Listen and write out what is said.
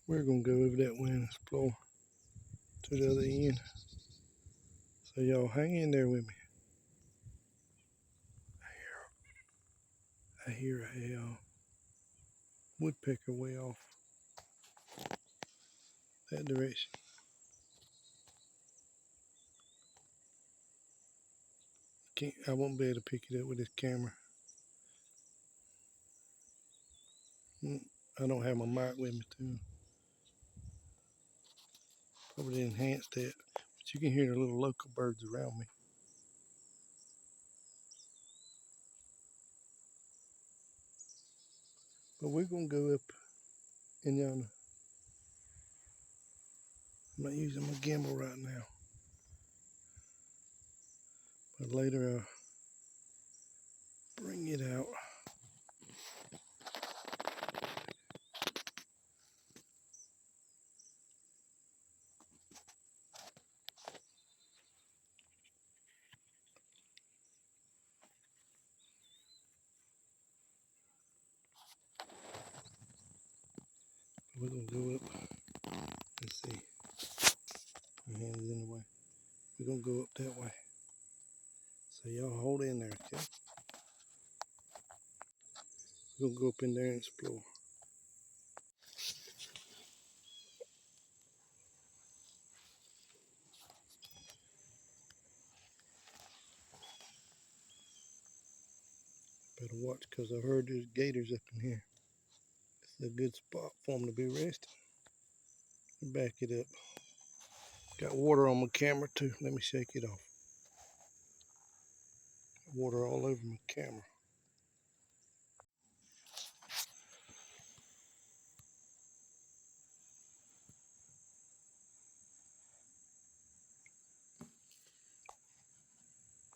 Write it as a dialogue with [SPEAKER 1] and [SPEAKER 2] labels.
[SPEAKER 1] We're going to go over that way and explore to the other end. So y'all hang in there with me. I hear a woodpecker way off that direction. I won't be able to pick it up with this camera. I don't have my mic with me too. Probably enhanced that, but you can hear the little local birds around me. But we're gonna go up in yonder. I'm not using my gimbal right now, but later I'll bring it out. We're gonna go up. Let's see. My hand is in the way. We're gonna go up that way. So y'all hold in there, okay? We're gonna go up in there and explore. Better watch, because I heard there's gators up in here. It's a good spot for them to be resting. Back it up. Got water on my camera too. Let me shake it off. Water all over my camera.